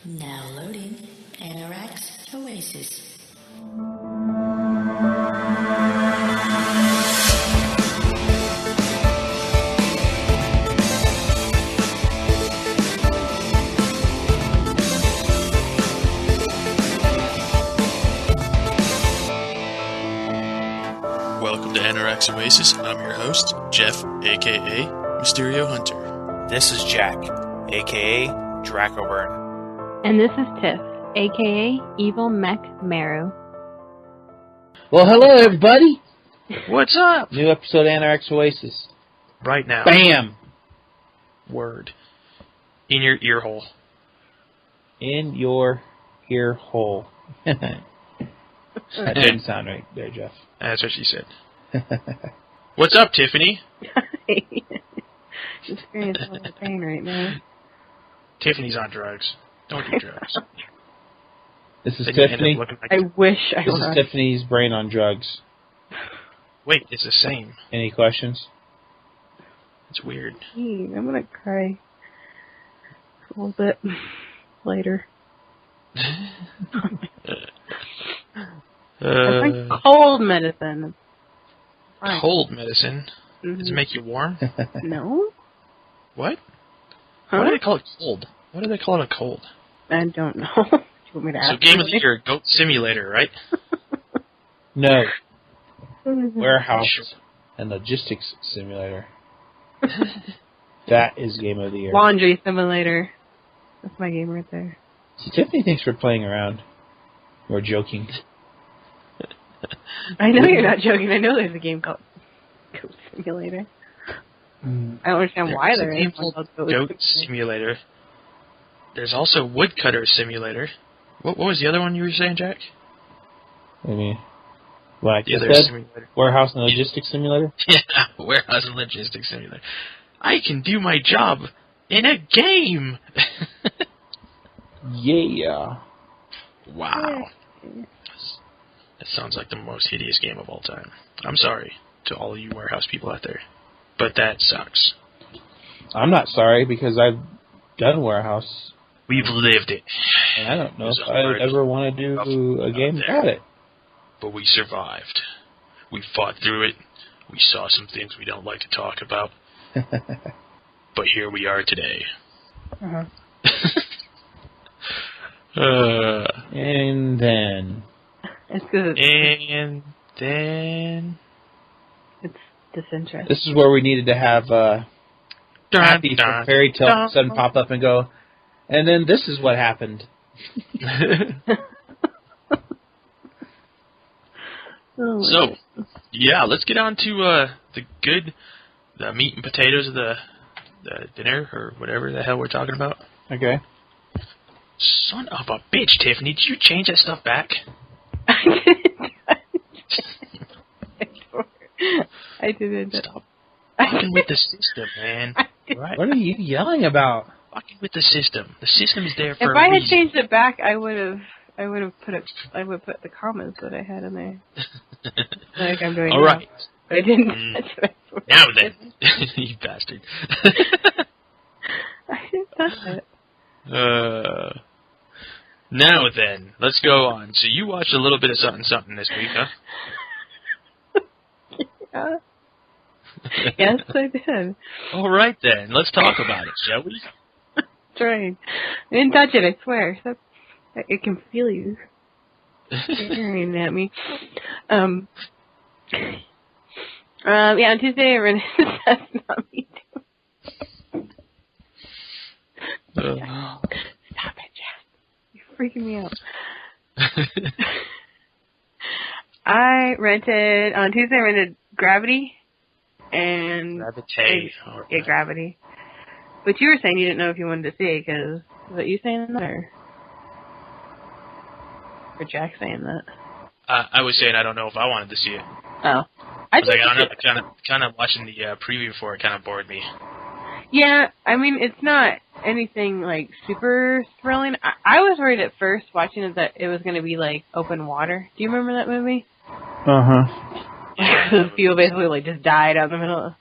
Now loading Anorak's OASIS. Welcome to Anorak's OASIS. I'm your host, Jeff, aka Mysterio Hunter. This is Jack, aka Dracoburn. And this is Tiff, aka Evil Mech Maru. Well, hello everybody. What's up? New episode of Anorak's OASIS. Right now. Bam! Word. In your ear hole. In your ear hole. That didn't sound right there, Jeff. That's what she said. What's up, Tiffany? She's experiencing a lot of pain right now. Tiffany's on drugs. Don't do drugs. This is Then you end up Tiffany. looking like- I wish I This was. is Tiffany's brain on drugs. Wait, it's the same. Any questions? It's weird. I'm gonna cry a little bit later. I think cold medicine. Fine. Cold medicine. Mhm. Does it make you warm? No? What? Huh? Why do they call it cold? Why do they call it a cold? I don't know. Do you want me to So ask Game of the you? Year, Goat Simulator, right? No. Mhm. Warehouse and Logistics Simulator. That is Game of the Year. Laundry Simulator. That's my game right there. See, Tiffany thinks we're playing around. We're joking. I know you're not joking. I know there's a game called Goat Simulator. I don't understand why There's a there game is one called called Goat Simulator. There's also Woodcutter Simulator. What was the other one you were saying, Jack? I mean, what I The just other said? simulator. Warehouse and Logistics Simulator? Yeah, Warehouse and Logistics Simulator. I can do my job in a game! Yeah. Wow. That sounds like the most hideous game of all time. I'm sorry to all of you warehouse people out there, but that sucks. I'm not sorry because I've done Warehouse. We've lived it. And I don't know There's if a I hard ever want to do a game there. about it. But we survived. We fought through it. We saw some things we don't like to talk about. But here we are today. Uh-huh. And then... It's because And then... it's disinteresting. This is where we needed to have Happy from Fairy Tale sudden pop up and go, and then this is what happened. Oh, So, yeah, let's get on to the meat and potatoes of the dinner, or whatever the hell we're talking about. Okay. Son of a bitch, Tiffany, did you change that stuff back? I didn't. Stop fucking with the system, man. Right? What are you yelling about? Fucking with the system. The system is there for If a I had reason. changed it back, I would have put the comments that I had in there. Like I'm doing. All right. Now. I didn't. That's what I thought. Now then, you bastard. I didn't touch it. Now then, let's go on. So you watched a little bit of something this week, huh? Yeah. Yes, I did. All right then, let's talk about it, shall we? That's right. I didn't touch it. I swear. I can feel you staring at me. Yeah, on Tuesday I rented That's Not Me Too. Stop it, Jeff. You're freaking me out. On Tuesday I rented Gravity and Gravity. Yeah, Gravity. But you were saying you didn't know if you wanted to see it because what you saying that or Jack saying that? I was saying I don't know if I wanted to see it. Oh, I was like, I don't know. Kind of watching the preview for it kind of bored me. Yeah, I mean it's not anything like super thrilling. I was worried at first watching it that it was going to be like Open Water. Do you remember that movie? People basically like just died out in the middle.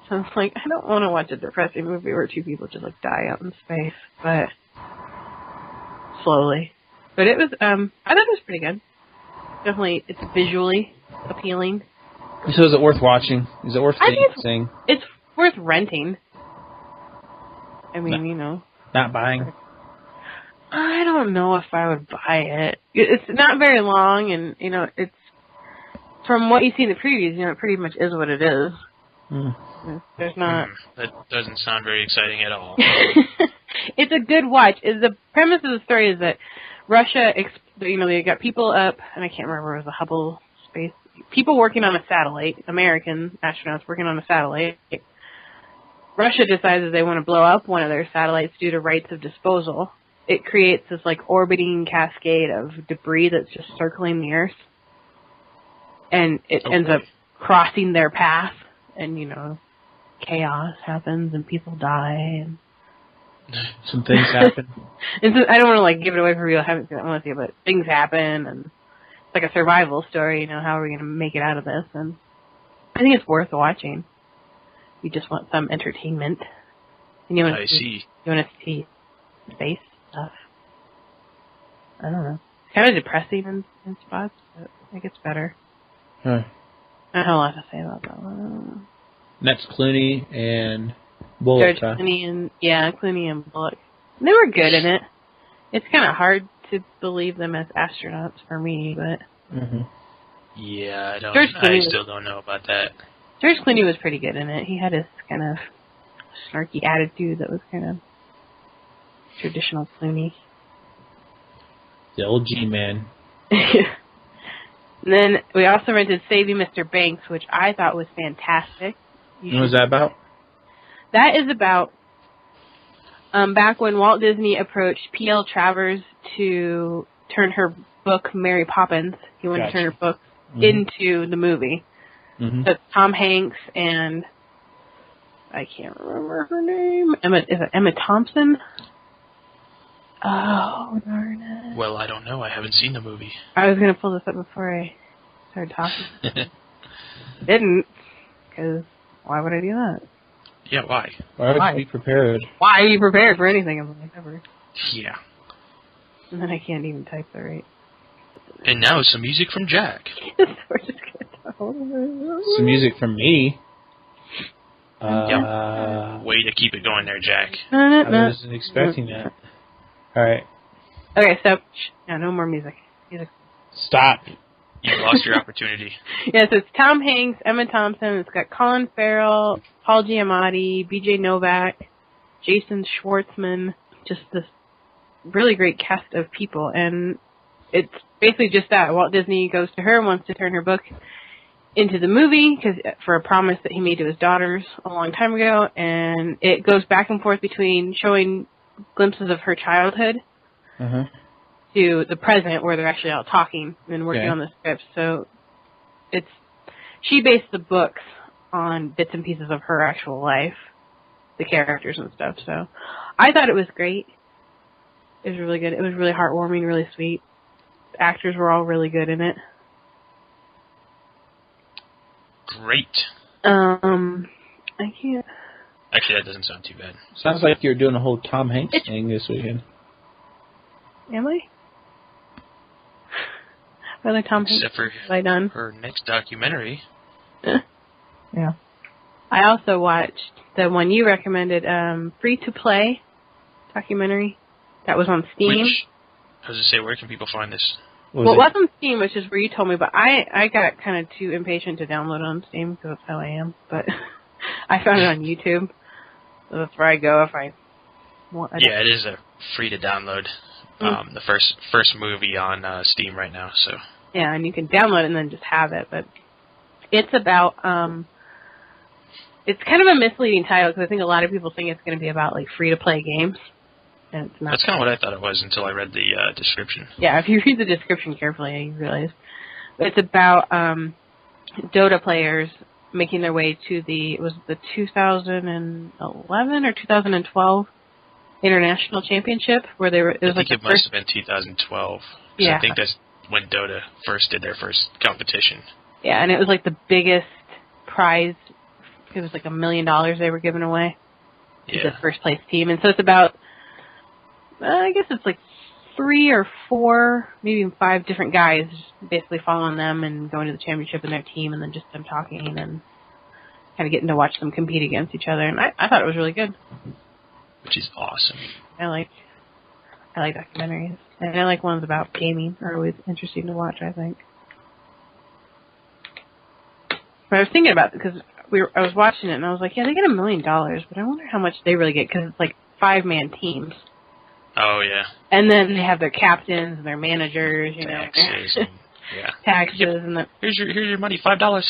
So I was like, I don't want to watch a depressing movie where two people just like die out in space. But slowly. But it was, I thought it was pretty good. Definitely, it's visually appealing. So is it worth watching? Is it worth seeing? It's worth renting. I mean, Not buying? I don't know if I would buy it. It's not very long, and, it's, from what you see in the previews, it pretty much is what it is. There's not... That doesn't sound very exciting at all. It's a good watch. The premise of the story is that Russia, they got people up, and I can't remember, it was a Hubble space, people working on a satellite, American astronauts working on a satellite. Russia decides that they want to blow up one of their satellites due to rights of disposal. It creates this, orbiting cascade of debris that's just circling the Earth. And it ends up crossing their path, and, chaos happens, and people die, and some things happen. And so, I don't want to, give it away for people who haven't seen that one with you, but things happen, and it's like a survival story, how are we going to make it out of this? And I think it's worth watching. You just want some entertainment. And you want to see space stuff. I don't know. It's kind of depressing in spots, but I think it's better. Huh. I don't have a lot to say about that one. That's Clooney and Bullock. Clooney and Bullock. They were good in it. It's kind of hard to believe them as astronauts for me, but... Yeah, I still don't know about that. George Clooney was pretty good in it. He had this kind of snarky attitude that was kind of traditional Clooney. The old G-man. And then we also rented Saving Mr. Banks, which I thought was fantastic. What was that about? That is about back when Walt Disney approached P.L. Travers to turn her book, Mary Poppins. He wanted to turn her book into the movie. So it's Tom Hanks and I can't remember her name. Is it Emma Thompson? Oh, darn it. Well, I don't know. I haven't seen the movie. I was going to pull this up before I started talking. Didn't, because why would I do that? Yeah, why? Why would you be prepared? Why are you prepared for anything in life ever? Yeah. And then I can't even type the right. And now some music from Jack. We're just going to talk a little bit. Some music from me. Way to keep it going there, Jack. I wasn't expecting that. Alright. Okay, so, no more music. Stop. You lost your opportunity. Yes, it's Tom Hanks, Emma Thompson, it's got Colin Farrell, Paul Giamatti, BJ Novak, Jason Schwartzman, just this really great cast of people, and it's basically just that. Walt Disney goes to her and wants to turn her book into the movie for a promise that he made to his daughters a long time ago, and it goes back and forth between showing glimpses of her childhood to the present, where they're actually out talking and working on the script. So she based the books on bits and pieces of her actual life, the characters and stuff. So I thought it was great. It was really good. It was really heartwarming, really sweet. The actors were all really good in it. Great. I can't... Actually, that doesn't sound too bad. Sounds like you're doing a whole Tom Hanks thing this weekend. Am I? What other Tom Hanks Except for have I done? her next documentary. Yeah. I also watched the one you recommended, Free to Play documentary. That was on Steam. I was going to say, where can people find this? It was on Steam, which is where you told me, but I got kind of too impatient to download it on Steam, because that's how I am. But I found it on YouTube. So that's where I go if I want. Yeah, it is free to download. The first movie on Steam right now. So yeah, and you can download it and then just have it. But it's about it's kind of a misleading title, because I think a lot of people think it's going to be about free to play games, and it's not. That's kind of what I thought it was until I read the description. Yeah, if you read the description carefully, you realize it's about Dota players making their way to the 2011 or 2012 International Championship, where they were. I think it must have been 2012. Yeah, I think that's when Dota first did their first competition. Yeah, and it was the biggest prize. It was $1 million they were giving away to the first place team, and so it's about. I guess it's 3 or 4, maybe even 5 different guys, basically following them and going to the championship in their team, and then just them talking and kind of getting to watch them compete against each other. And I thought it was really good. Which is awesome. I like documentaries, and I like ones about gaming. Are always interesting to watch, I think. But I was thinking about it because I was watching it, and I was like, yeah, they get $1 million, but I wonder how much they really get, because it's like 5-man teams. Oh, yeah. And then they have their captains and their managers, Taxes and, yeah. taxes and here's your money, $5.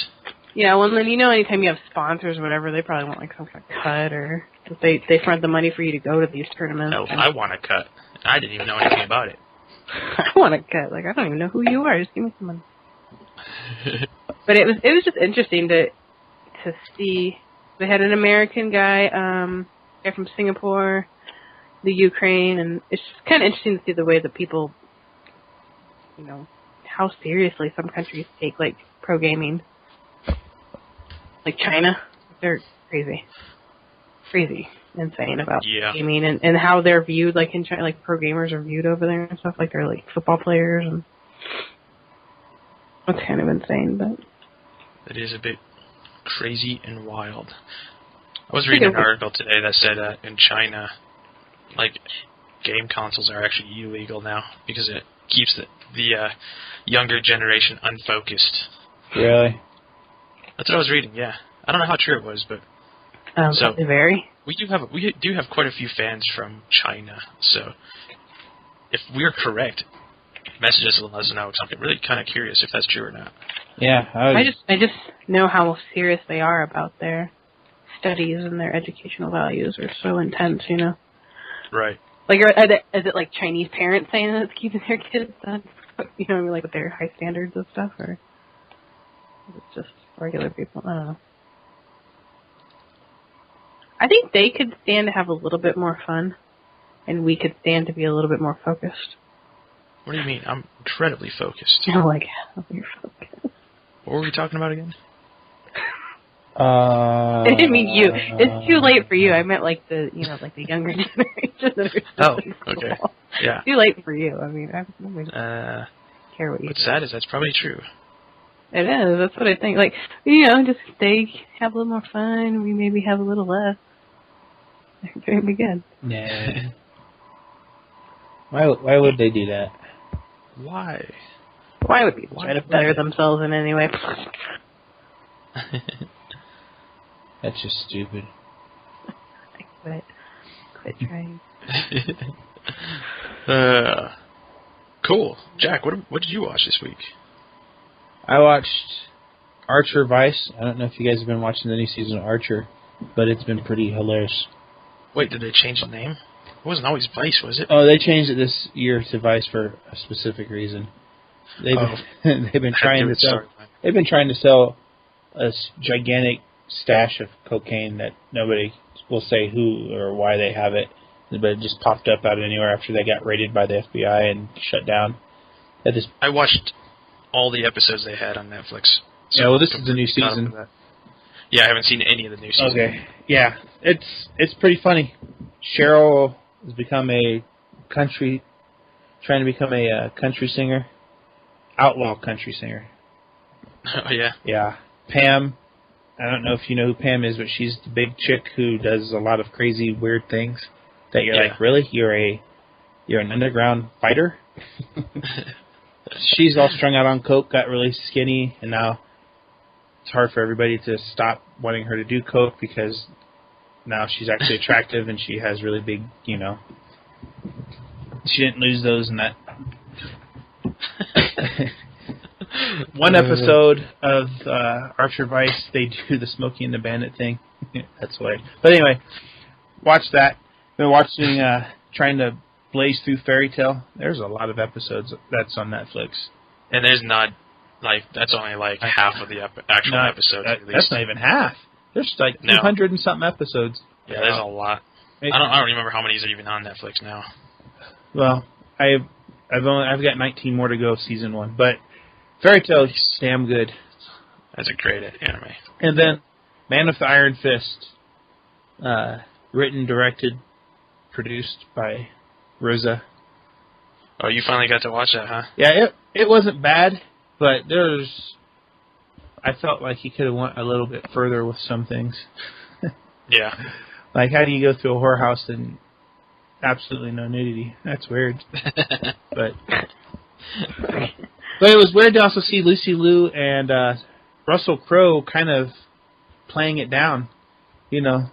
Yeah, well, then anytime you have sponsors or whatever, they probably want like some kind of cut, or if they front the money for you to go to these tournaments. Oh, I want a cut. I didn't even know anything about it. I want a cut. Like, I don't even know who you are. Just give me some money. But it was just interesting to see. They had an American guy from Singapore, the Ukraine, and it's just kind of interesting to see the way that people, how seriously some countries take like pro gaming. Like China, they're crazy, insane about gaming and how they're viewed. Like in China, like pro gamers are viewed over there and stuff. Like they're like football players, and it's kind of insane. But it is a bit crazy and wild. I was reading an article today that said in China, like, game consoles are actually illegal now because it keeps the younger generation unfocused. Really? That's what I was reading. Yeah, I don't know how true it was, but so they vary. We do have quite a few fans from China. So if we're correct, message us and let us know, because I'm really kind of curious if that's true or not. Yeah, I just know how serious they are about their studies, and their educational values are so intense. Right. Like, is it like Chinese parents saying that it's keeping their kids on, like with their high standards and stuff, or is it just regular people? I don't know. I think they could stand to have a little bit more fun, and we could stand to be a little bit more focused. What do you mean? I'm incredibly focused. Oh, like, you're focused. What were we talking about again? I didn't mean you. It's too late for you. I meant like the younger generation that are still okay. Yeah. It's too late for you. I mean, I don't care what you What's sad is that's probably true. It is. That's what I think. Like, just have a little more fun. We maybe have a little less. It's going to be good. Nah. Why would they do that? Why? Why would people try to better themselves in any way? That's just stupid. I quit trying. Cool. Jack, what did you watch this week? I watched Archer Vice. I don't know if you guys have been watching the new season of Archer, but it's been pretty hilarious. Wait, did they change the name? It wasn't always Vice, was it? Oh, they changed it this year to Vice for a specific reason. They've been trying to sell a gigantic stash of cocaine that nobody will say who or why they have it, but it just popped up out of anywhere after they got raided by the FBI and shut down. I watched all the episodes they had on Netflix. So yeah, well, this is the new season. Yeah, I haven't seen any of the new season. Okay, yeah, it's pretty funny. Cheryl has become trying to become a country singer, outlaw country singer. Oh yeah. Yeah, Pam. I don't know if you know who Pam is, but she's the big chick who does a lot of crazy, weird things. That you're like, really? You're an underground fighter? She's all strung out on coke, got really skinny, and now it's hard for everybody to stop wanting her to do coke because now she's actually attractive and she has really big, she didn't lose those in that. One episode of Archer Vice, they do the Smokey and the Bandit thing. That's why. But anyway, watch that. Been watching, trying to blaze through Fairy Tale. There's a lot of episodes that's on Netflix. And there's not, that's only half of the actual episodes. That's not even half. There's 200 and something episodes. Yeah, there's a lot. I don't remember how many are even on Netflix now. Well, I've got 19 more to go, season 1, but Fairy Tale is damn good. That's a great anime. And then Man with the Iron Fist, written, directed, produced by Rosa. Oh, you finally got to watch that, huh? Yeah, it wasn't bad, but I felt like he could have went a little bit further with some things. Yeah. Like, how do you go through a whorehouse and absolutely no nudity? That's weird. But it was weird to also see Lucy Liu and Russell Crowe kind of playing it down. You know,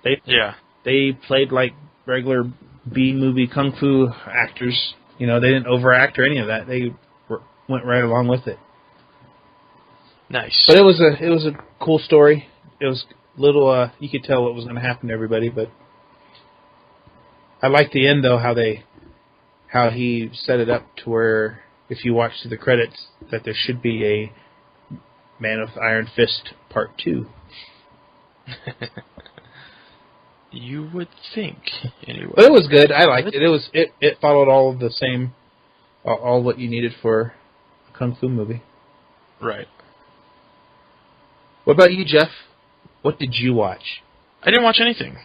they played like regular B-movie kung fu actors. You know, they didn't overact or any of that. They went right along with it. Nice. But it was a cool story. It was little. You could tell what was going to happen to everybody, but I liked the end though. How he set it up to where if you watch to the credits that there should be a Man with Iron Fist Part 2. You would think, anyway. But it was good. I liked it. It followed all of the same, all what you needed for a kung fu movie. Right. What about you, Jeff? What did you watch? I didn't watch anything.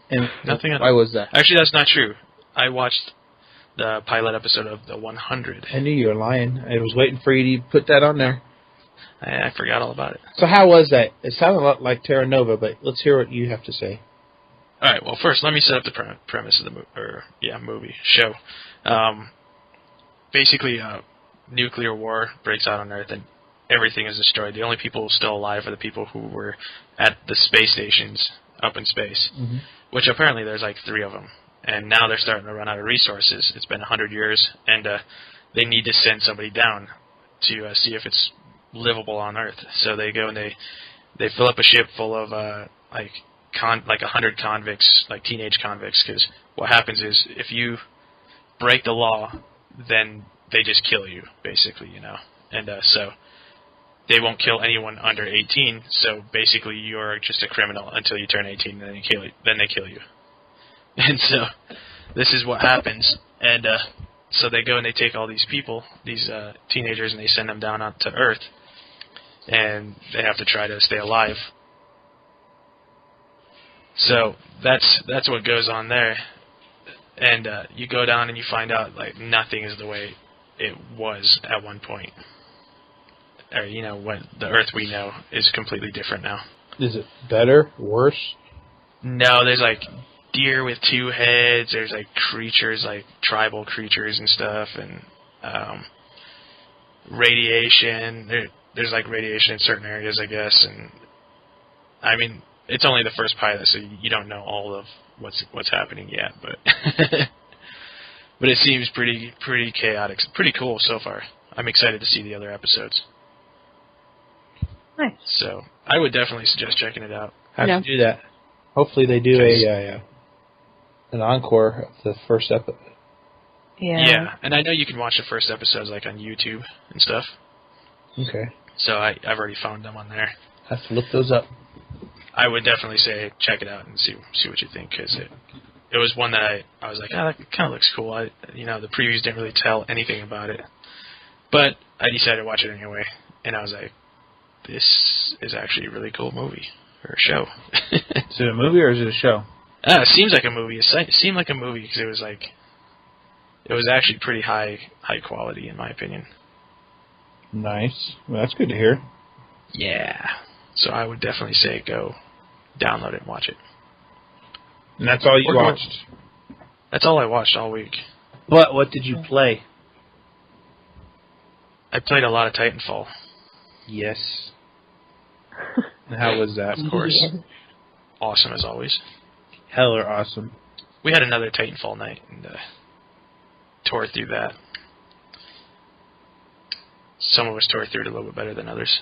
And nothing. Why was that? Actually, that's not true. I watched the pilot episode of The 100. I knew you were lying. I was waiting for you to put that on there. I forgot all about it. So how was that? It sounded a lot like Terra Nova, but let's hear what you have to say. All right. Well, first, let me set up the premise of the show. Basically, nuclear war breaks out on Earth, and everything is destroyed. The only people still alive are the people who were at the space stations up in space, which apparently there's like 3 of them. And now they're starting to run out of resources. It's been 100 years, and they need to send somebody down to see if it's livable on Earth. So they go and they fill up a ship full of like 100 convicts, like teenage convicts. Because what happens is if you break the law, then they just kill you, basically, you know. And so they won't kill anyone under 18. So basically, you're just a criminal until you turn 18, and then they kill you. And so this is what happens. And so they go and they take all these people, these teenagers, and they send them down onto Earth. And they have to try to stay alive. So that's what goes on there. And you go down and you find out like nothing is the way it was at one point. Or, you know, when the Earth we know is completely different now. Is it better? Worse? No, there's like deer with 2 heads. There's like creatures, like tribal creatures and stuff, and radiation. There's like radiation in certain areas, I guess. And I mean, it's only the first pilot, so you don't know all of what's happening yet. But but it seems pretty chaotic. Pretty cool so far. I'm excited to see the other episodes. Nice. So I would definitely suggest checking it out. Have to do that. Hopefully they do an encore of the first episode. Yeah, and I know you can watch the first episodes like on YouTube and stuff. Okay. So I've already found them on there. Have to look those up. I would definitely say check it out and see what you think, because it was one that I was like, oh, that kind of looks cool. The previews didn't really tell anything about it, but I decided to watch it anyway, and I was like, this is actually a really cool movie or a show. Is it a movie or is it a show? It seems like a movie. It seemed like a movie because it was actually pretty high quality in my opinion. Nice. Well, that's good to hear. Yeah. So I would definitely say go download it and watch it. And that's all you watched? That's all I watched all week. What did you play? I played a lot of Titanfall. Yes. And how was that? Of course. Yes. Awesome as always. Hella awesome. We had another Titanfall night and tore through that. Some of us tore through it a little bit better than others.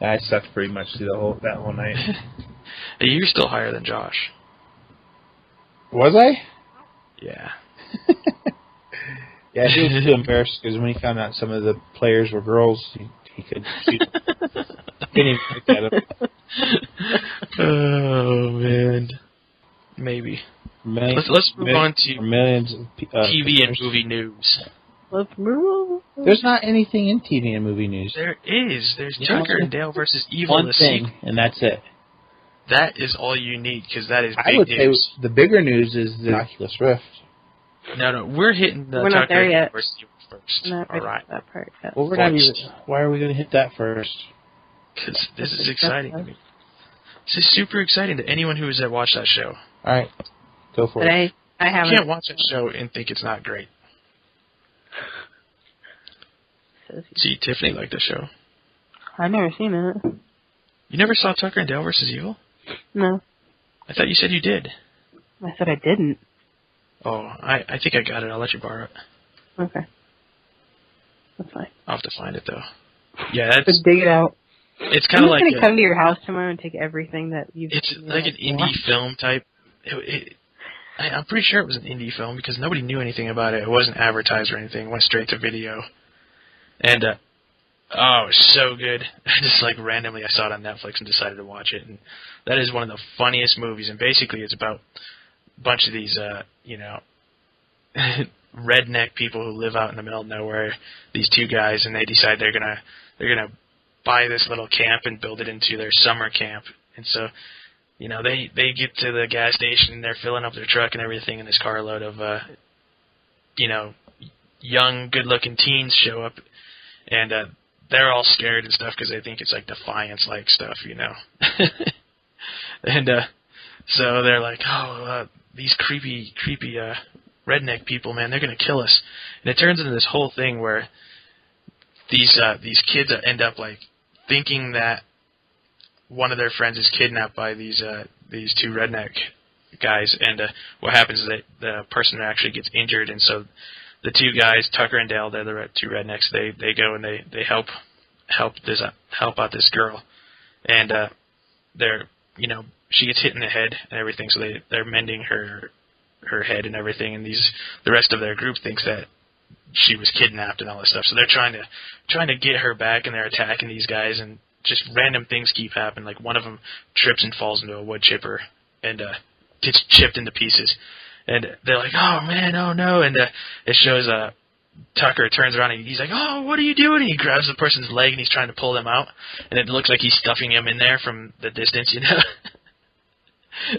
I sucked pretty much through that whole night. Hey, you're still higher than Josh. Was I? Yeah. Yeah, he was too embarrassed because when he found out some of the players were girls, he couldn't shoot. Couldn't even look at them. Oh man. Maybe. Let's move on to millions of TV and movie news. Let's move. There's not anything in TV and movie news. There is. There's Tucker and Dale versus Evil. One thing, and that's it. That is all you need, because that is big I would news. say the bigger news is the Oculus Rift. No, we're hitting the We're not Tucker there yet. versus Evil first. I'm not All ready right. for that part yet. Well, we're not even. Why are we going to hit that first? Because this is exciting to me. This is super exciting to anyone who has watched that show. All right, go for it. I haven't. You can't watch that show and think it's not great. See, Tiffany liked the show. I've never seen it. You never saw Tucker and Dale versus Evil? No. I thought you said you did. I said I didn't. Oh, I think I got it. I'll let you borrow it. Okay. That's fine. I'll have to find it, though. Yeah, that's... Just dig it out. It's kind of like... I'm going to come to your house tomorrow and take everything that you've... It's like an indie film type. I'm pretty sure it was an indie film because nobody knew anything about it. It wasn't advertised or anything. It went straight to video. And, it was so good. Just like randomly I saw it on Netflix and decided to watch it. And that is one of the funniest movies. And basically it's about a bunch of these, redneck people who live out in the middle of nowhere, these two guys, and they decide they're gonna buy this little camp and build it into their summer camp. And so, they get to the gas station and they're filling up their truck and everything, and this carload of young, good-looking teens show up, and they're all scared and stuff because they think it's like Defiance-like stuff, And so they're like, these creepy redneck people, man, they're going to kill us. And it turns into this whole thing where these kids end up like thinking that one of their friends is kidnapped by these two redneck guys, and what happens is that the person actually gets injured, and so the two guys, Tucker and Dale, they're the two rednecks. They go and they help out this girl, and she gets hit in the head and everything. So they're mending her head and everything, and the rest of their group thinks that she was kidnapped and all this stuff. So they're trying to get her back, and they're attacking these guys, and just random things keep happening. Like one of them trips and falls into a wood chipper and gets chipped into pieces. And they're like, oh, man, oh, no. And it shows Tucker turns around, and he's like, oh, what are you doing? And he grabs the person's leg, and he's trying to pull them out. And it looks like he's stuffing him in there from the distance,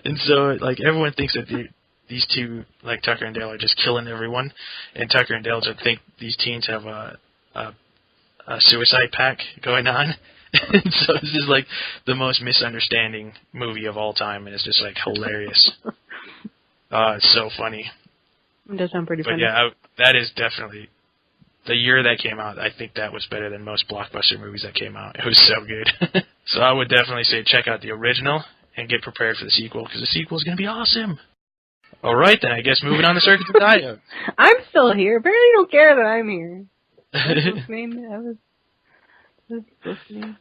And so, like, everyone thinks that these two, like Tucker and Dale, are just killing everyone. And Tucker and Dale just think these teens have a suicide pact going on. And so this is, like, the most misunderstanding movie of all time, and it's just, like, hilarious. It's so funny. It does sound pretty funny. But yeah, that is definitely the year that came out. I think that was better than most blockbuster movies that came out. It was so good. So I would definitely say check out the original and get prepared for the sequel, because the sequel is going to be awesome. All right, then I guess moving on to Circuits of Diodes. I'm still here. Apparently you don't care that I'm here. I was listening.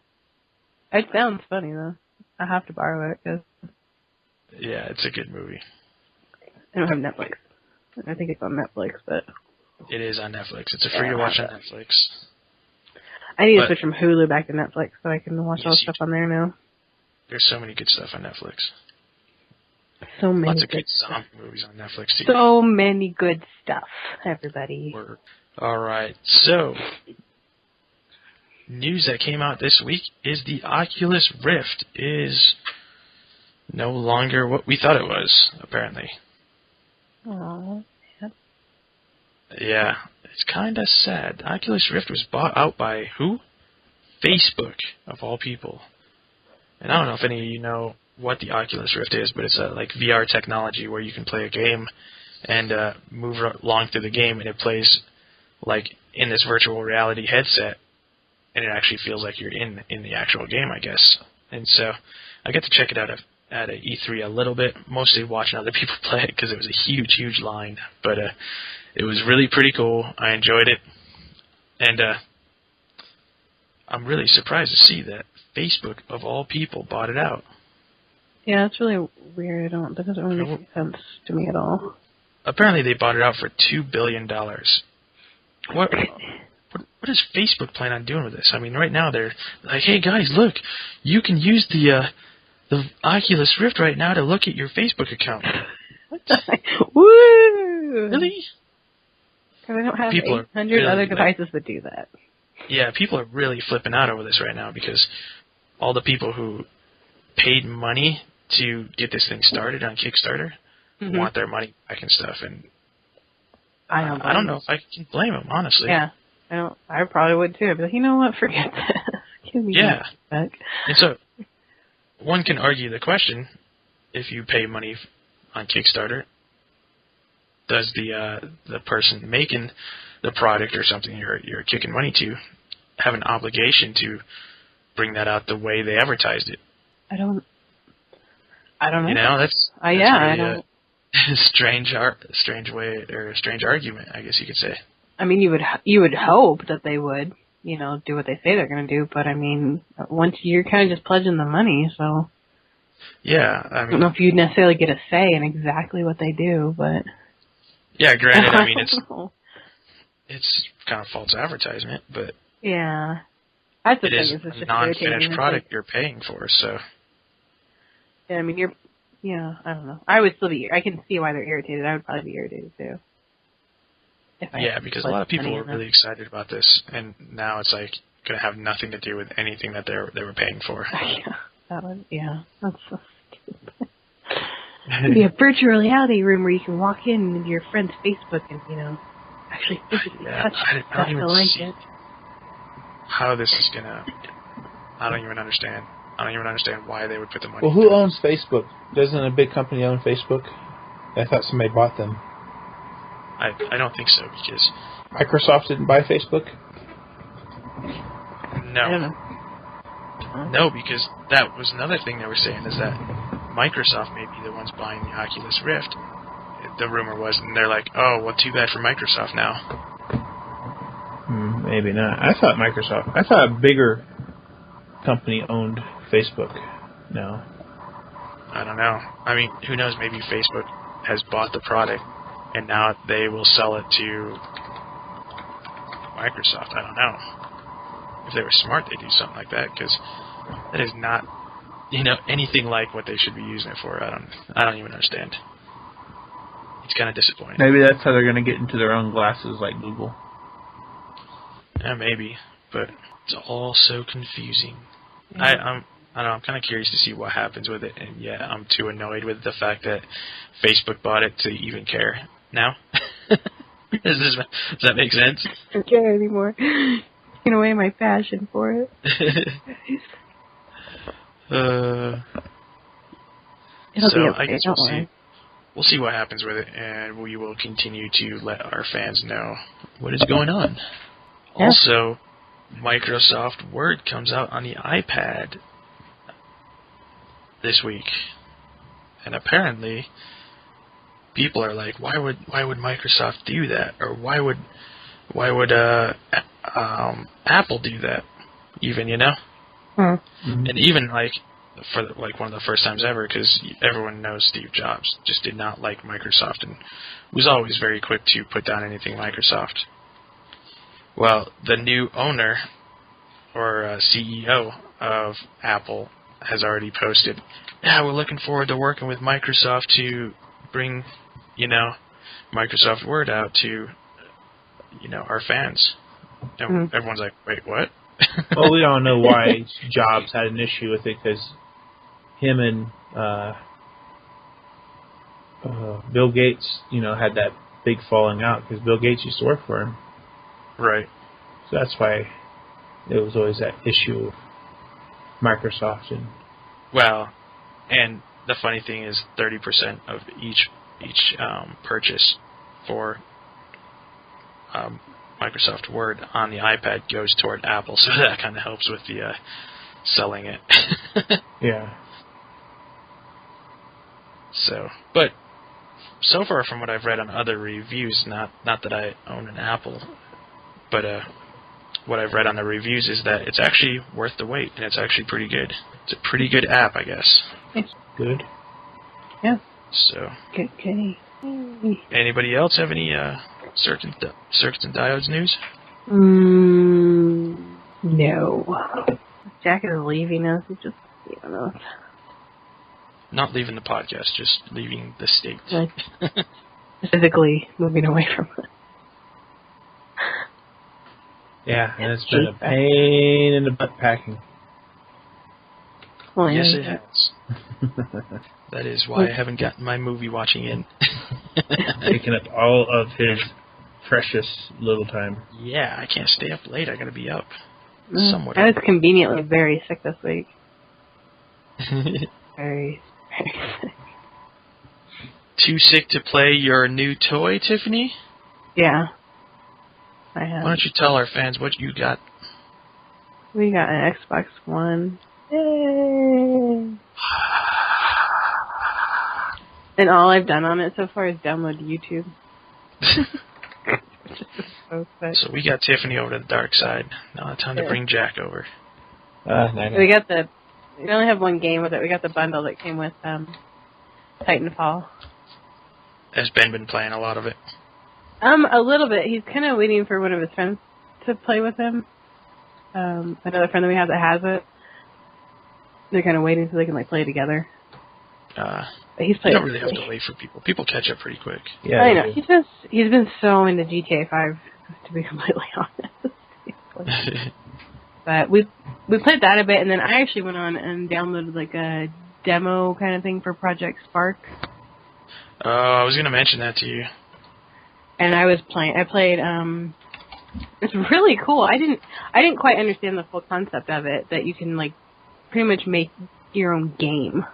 It sounds funny though. I have to borrow it because yeah, it's a good movie. I don't have Netflix. I think it's on Netflix, but it is on Netflix. It's free to watch on Netflix. I need to switch from Hulu back to Netflix so I can watch all the stuff on there now. There's so many good stuff on Netflix. So many lots of good zombie movies on Netflix too. So many good stuff, everybody. All right, so news that came out this week is the Oculus Rift is no longer what we thought it was, apparently. Oh, yeah, it's kind of sad. Oculus Rift was bought out by who? Facebook, of all people. And I don't know if any of you know what the Oculus Rift is, but it's like VR technology where you can play a game and move along through the game, and it plays like in this virtual reality headset, and it actually feels like you're in the actual game, I guess. And so I got to check it out at E3 a little bit, mostly watching other people play it because it was a huge, huge line. But it was really pretty cool. I enjoyed it. And I'm really surprised to see that Facebook, of all people, bought it out. Yeah, it's really weird. That doesn't really make sense to me at all. Apparently they bought it out for $2 billion. What does Facebook plan on doing with this? I mean, right now they're like, hey guys, look, you can use the Oculus Rift right now to look at your Facebook account. What? Woo! Really? Because I don't have 800 other devices that do that. Yeah, people are really flipping out over this right now because all the people who paid money to get this thing started on Kickstarter want their money back and stuff. And I don't know if I can blame him, honestly. Yeah. I probably would too. I'd be like, you know what, forget this. Give me Yeah. back. And so, one can argue the question, if you pay money on Kickstarter, does the person making the product or something you're kicking money to have an obligation to bring that out the way they advertised it? I don't know. You know, that's yeah, really I don't. a strange way, or a strange argument, I guess you could say. I mean, you would hope that they would, do what they say they're going to do. But I mean, once you're kind of just pledging the money, so. Yeah, I don't know if you necessarily get a say in exactly what they do, but. Yeah, granted, I mean it's kind of false advertisement, but. Yeah, that's the it thing. is It's just a non-finished irritating. product you're paying for, so. Yeah, I mean, I don't know. I would still be. I can see why they're irritated. I would probably be irritated too. Yeah, because a lot of people were really excited about this, and now it's like going to have nothing to do with anything that they were paying for. That's so stupid. It'd be a virtual reality room where you can walk in your friend's Facebook and actually physically touch stuff to like it. How this is gonna? I don't even understand. I don't even understand why they would put the money. Well, who owns Facebook? Doesn't a big company own Facebook? I thought somebody bought them. I don't think so, because Microsoft didn't buy Facebook? No. I don't know. No, because that was another thing they were saying, is that Microsoft may be the ones buying the Oculus Rift. The rumor was, and they're like, oh, well, too bad for Microsoft now. Maybe not. I thought a bigger company owned Facebook. No. I don't know. I mean, who knows? Maybe Facebook has bought the product, and now they will sell it to Microsoft. I don't know. If they were smart, they'd do something like that, because that is not, anything like what they should be using it for. I don't even understand. It's kind of disappointing. Maybe that's how they're going to get into their own glasses like Google. Yeah, maybe, but it's all so confusing. I don't know, I'm kind of curious to see what happens with it, and yeah, I'm too annoyed with the fact that Facebook bought it to even care now. Does that make sense? I don't care anymore. Taking away my passion for it. It'll be okay, I guess don't worry. We'll see what happens with it, and we will continue to let our fans know what is going on. Yeah. Also, Microsoft Word comes out on the iPad this week, and apparently people are like, why would Microsoft do that, or why would Apple do that, even, Mm-hmm. And even for one of the first times ever, because everyone knows Steve Jobs just did not like Microsoft and was always very quick to put down anything Microsoft. Well, the new owner or CEO of Apple has already posted, we're looking forward to working with Microsoft to bring, Microsoft Word out to, our fans. And everyone's like, wait, what? Well, we don't know why Jobs had an issue with it, because him and Bill Gates, had that big falling out, because Bill Gates used to work for him. Right. So that's why there was always that issue of Microsoft. And the funny thing is 30% of each purchase for Microsoft Word on the iPad goes toward Apple, so that kind of helps with the selling it. Yeah. But so far from what I've read on other reviews, not that I own an Apple, but what I've read on the reviews is that it's actually worth the wait, and it's actually pretty good. It's a pretty good app, I guess. It's good. Yeah. So. Good. Anybody else have any circuits and diodes news? No. Jack is leaving us. He's just leaving us. Not leaving the podcast, just leaving the state. Like, physically moving away from it. Yeah, and it's been a pain in the butt packing. Well, yes, it has. That is why I haven't gotten my movie watching in. Taking up all of his precious little time. Yeah, I can't stay up late. I gotta be up. Somewhat. I was conveniently very sick this week. Very, very sick. Too sick to play your new toy, Tiffany? Yeah. I have. Why don't you tell our fans what you got? We got an Xbox One. Yay! And all I've done on it so far is download YouTube. So sick. So we got Tiffany over to the dark side. Now it's time to bring Jack over. We got we only have one game with it. We got the bundle that came with Titanfall. Has Ben been playing a lot of it? A little bit. He's kind of waiting for one of his friends to play with him. Another friend that we have that has it. They're kind of waiting so they can play together. But he's played. You don't really have to wait for people. People catch up pretty quick. Yeah, I know. He's been so into GTA 5, to be completely honest. But we played that a bit, and then I actually went on and downloaded a demo kind of thing for Project Spark. Oh, I was gonna mention that to you. And I played. It's really cool. I didn't quite understand the full concept of it. That you can pretty much make your own game.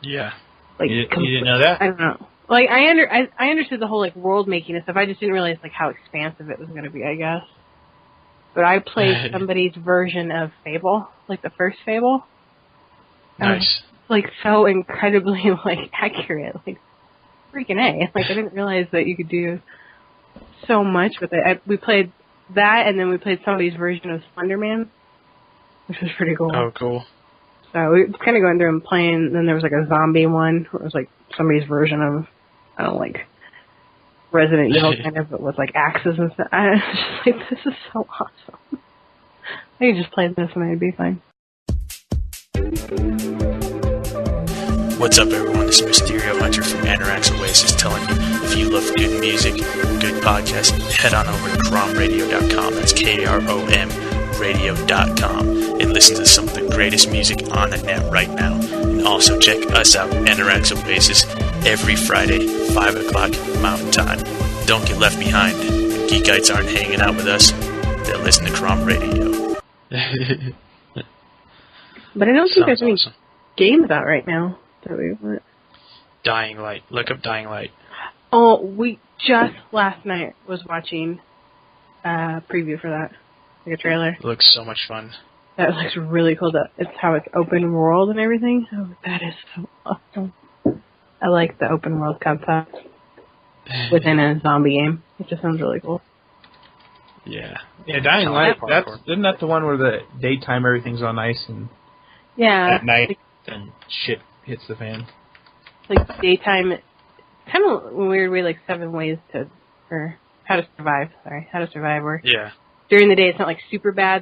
Yeah. You didn't know that? I don't know. I understood the whole world making and stuff. I just didn't realize how expansive it was going to be, I guess. But I played somebody's version of Fable, the first Fable. Nice. So incredibly accurate, freaking A. I didn't realize that you could do so much with it. We played that, and then we played somebody's version of Slender Man, which was pretty cool. Oh, cool. So we were kind of going through and playing. Then there was a zombie one, where it was somebody's version of, I don't know, Resident Evil kind of, but with axes and stuff. I was just this is so awesome. I could just play this and I'd be fine. What's up, everyone? This is Mysterio Hunter from Anorak's OASIS telling you, if you love good music, good podcast, head on over to kromradio.com. That's KROM radio.com and listen to some of the greatest music on the net right now. And also check us out, Anorak's OASIS, every Friday, 5 o'clock Mountain Time. Don't get left behind. When geekites aren't hanging out with us, they'll listen to Krom Radio. But I don't think there's any awesome. games out right now that we want. Dying Light. Look up Dying Light. Oh, we just last night was watching a preview for that, a trailer. It looks so much fun. That looks really cool. It's how it's open world and everything. Oh, that is so awesome. I like the open world concept within a zombie game. It just sounds really cool. Yeah. Yeah, Dying Light. Isn't that the one where the daytime everything's on ice and at night then shit hits the fan? Daytime, kind of a weird way, 7 ways to, or how to survive. Sorry, how to survive. Where during the day it's not super bad.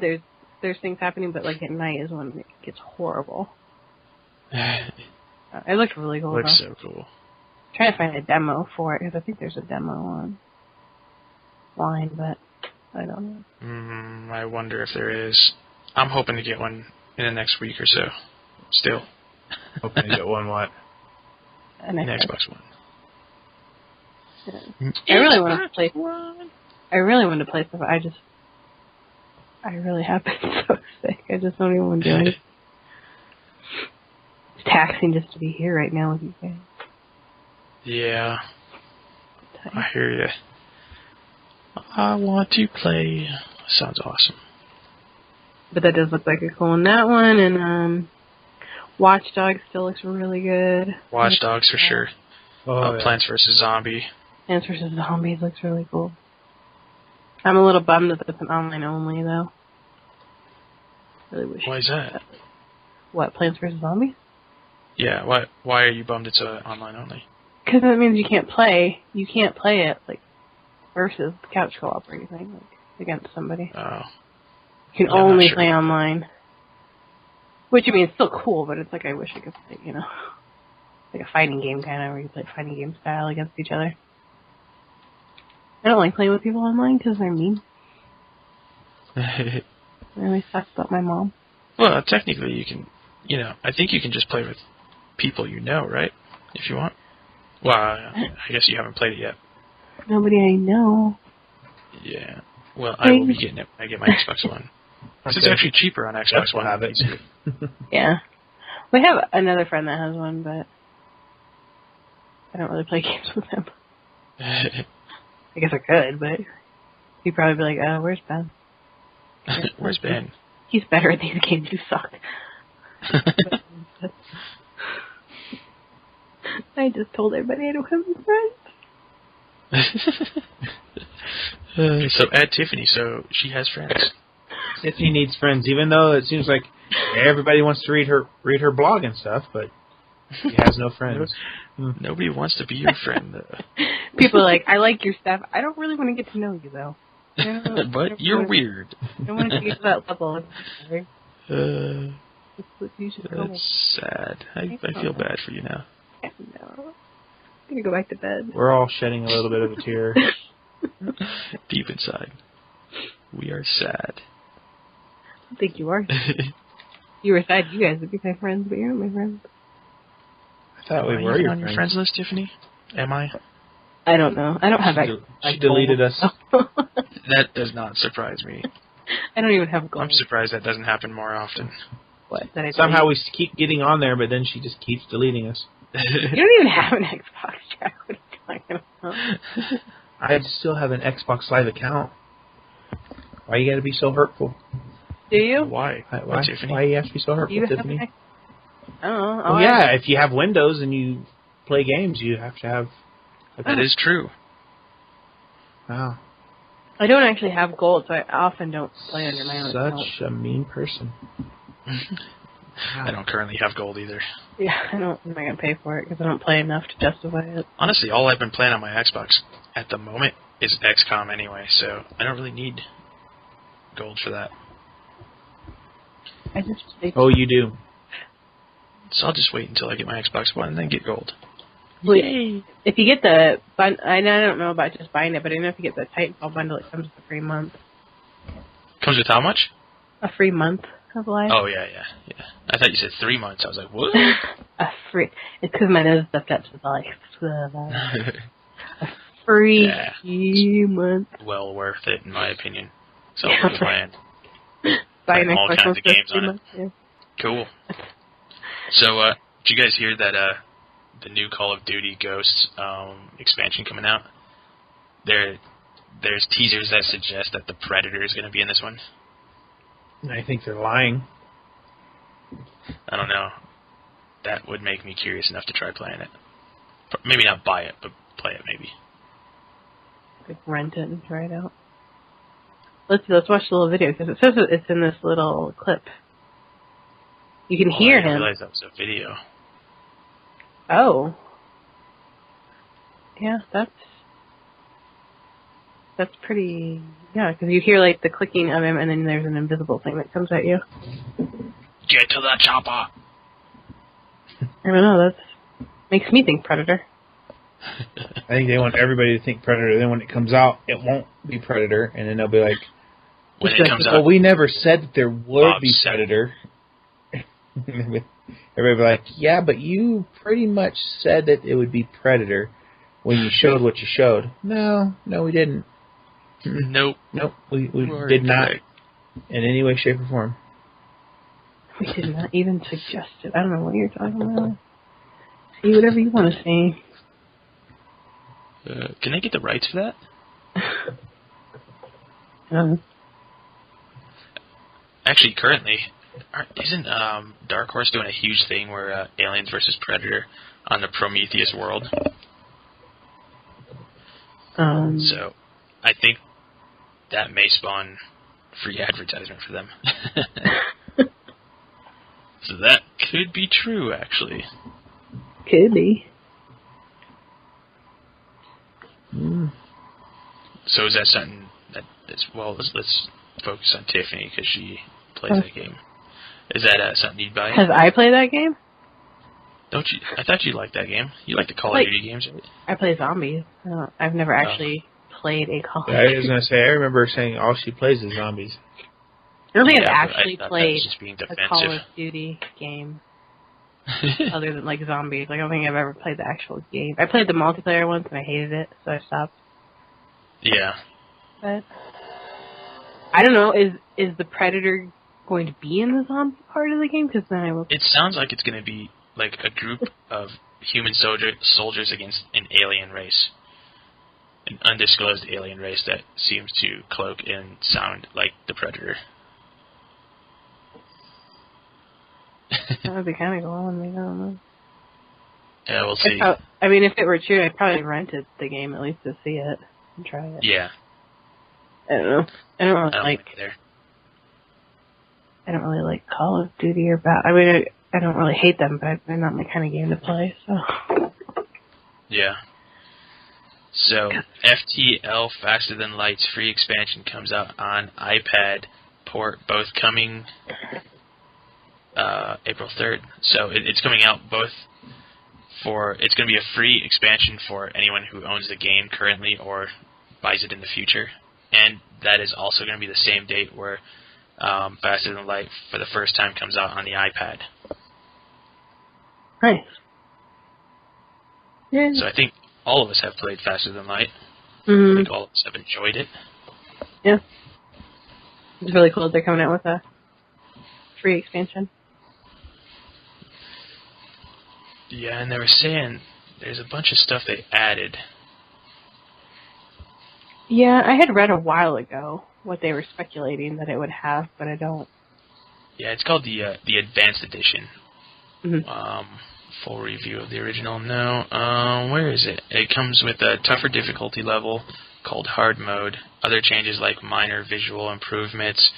There's things happening, but at night is when it gets horrible. It looked really cool. Looks so cool. I'm trying to find a demo for it because I think there's a demo online, but I don't know. I wonder if there is. I'm hoping to get one in the next week or so. Still. Hoping to get one what? An Xbox One. Yeah. I really want to play. I really want to play stuff. I really have been so sick. I just don't even want to do it. It's taxing just to be here right now with you guys. Yeah. I hear you. I want to play. Sounds awesome. But that does look like a cool one. That one, and Watch Dogs still looks really good. Watch Dogs for sure. Plants vs. Zombie. Plants vs. Zombies looks really cool. I'm a little bummed that it's an online only, though. Really wish. Why is that? What, Plants vs. Zombies? Yeah, why are you bummed it's online only? Because that means you can't play it, versus couch co-op or anything, against somebody. Oh. You can only play online. Which, it's still cool, but it's I wish I could play, like a fighting game kind of, where you play fighting game style against each other. I don't like playing with people online because they're mean. It really sucks about my mom. Well, technically you can, I think you can just play with people right? If you want. Well, I guess you haven't played it yet. Nobody I know. Yeah. Well, I will be getting it when I get my Xbox One. Okay. It's actually cheaper on Xbox One. Have it. Yeah. We have another friend that has one, but I don't really play games with him. I guess I could, but he'd probably be like, where's Ben? Where's Ben? He's better at these games. You suck. I just told everybody I don't have any friends. So add Tiffany, so she has friends. Tiffany needs friends, even though it seems like everybody wants to read her blog and stuff, but she has no friends. Nobody wants to be your friend, though. People are like, I like your stuff. I don't really want to get to know you, though. But you're weird. I don't want to get to that level. That's sad. I feel bad for you now. No. I'm going to go back to bed. We're all shedding a little bit of a tear. Deep inside. We are sad. I don't think you are. You were sad you guys would be my friends, but you're not my friends. I thought we were on your friends list, Tiffany? Am I? I don't know. I don't have that. She deleted us. That does not surprise me. I don't even have goals. I'm surprised that doesn't happen more often. What? That Somehow we keep getting on there, but then she just keeps deleting us. You don't even have an Xbox, Jack. What are you talking about? I still have an Xbox Live account. Why you gotta be so hurtful? Do you? Why? Why you have to be so hurtful, Tiffany? I don't know. Well, yeah, if you have Windows and you play games, you have to have... That is true. Wow. I don't actually have gold, so I often don't play under my own account. Such a mean person. I don't currently have gold either. Yeah, I'm not going to pay for it because I don't play enough to justify it. Honestly, all I've been playing on my Xbox at the moment is XCOM anyway, so I don't really need gold for that. Oh, you do? So I'll just wait until I get my Xbox One and then get gold. Yay! If you get the... I don't know about just buying it, but I know if you get the Titanfall bundle, it comes with a free month. Comes with how much? A free month of life. Oh, yeah. I thought you said 3 months. I was like, what? A free... It's because my nose stuff gets with life. A free month. Well worth it, in my opinion. So for the plan. Buy an all Xbox kinds of games on it. Yeah. Cool. So, did you guys hear that the new Call of Duty Ghosts expansion coming out? There's teasers that suggest that the Predator is going to be in this one. I think they're lying. I don't know. That would make me curious enough to try playing it. Maybe not buy it, but play it maybe. Like rent it and try it out. Let's watch the little video because it says it's in this little clip. You can hear him. I didn't realize that was a video. Oh. Yeah, that's pretty... Yeah, because you hear, like, the clicking of him, and then there's an invisible thing that comes at you. Get to the chopper! I don't know, that makes me think Predator. I think they want everybody to think Predator. Then when it comes out, it won't be Predator, and then they'll be like... When it comes out... Well, we never said that there would be Predator. Everybody will be like, yeah, but you pretty much said that it would be Predator when you showed what you showed. No, we didn't. Nope, we did not in any way, shape, or form. We did not even suggest it. I don't know what you're talking about. See whatever you want to see. Can I get the rights for that? Actually, currently... Isn't Dark Horse doing a huge thing where Aliens vs. Predator on the Prometheus world? So, I think that may spawn free advertisement for them. So that could be true, actually. Could be. So is that something that is... Well, let's focus on Tiffany, because she plays that game. Is that something you'd buy? Has I played that game? Don't you? I thought you liked that game. You like the Call of Duty games, right? I play zombies. I've never actually played a Call of Duty. I was going to say, I remember saying all she plays is zombies. I don't think I've actually played a Call of Duty game other than, like, zombies. Like, I don't think I've ever played the actual game. I played the multiplayer once and I hated it, so I stopped. Yeah. But I don't know. Is the Predator going to be in the zombie part of the game? Because then I will. It sounds like it's going to be like a group of human soldiers against an alien race. An undisclosed alien race that seems to cloak and sound like the Predator. That would be kind of cool. I mean, I don't know. Yeah, we'll see. I mean, if it were true, I'd probably rented the game at least to see it and try it. Yeah. I don't know. I don't really I I don't really like Call of Duty or I mean, I don't really hate them, but they're not my kind of game to play. So. Yeah. So, FTL Faster Than Light's free expansion comes out on iPad port, both coming April 3rd. So, it's coming out both it's going to be a free expansion for anyone who owns the game currently or buys it in the future. And that is also going to be the same date where Faster Than Light for the first time comes out on the iPad. Nice. Yeah. So I think all of us have played Faster Than Light. Mm-hmm. I think all of us have enjoyed it. Yeah. It's really cool that they're coming out with a free expansion. Yeah, and they were saying there's a bunch of stuff they added. Yeah, I had read a while ago what they were speculating that it would have, but I don't. Yeah, it's called the Advanced Edition. Mm-hmm. Full review of the original. No. Where is it? It comes with a tougher difficulty level called Hard Mode. Other changes like minor visual improvements.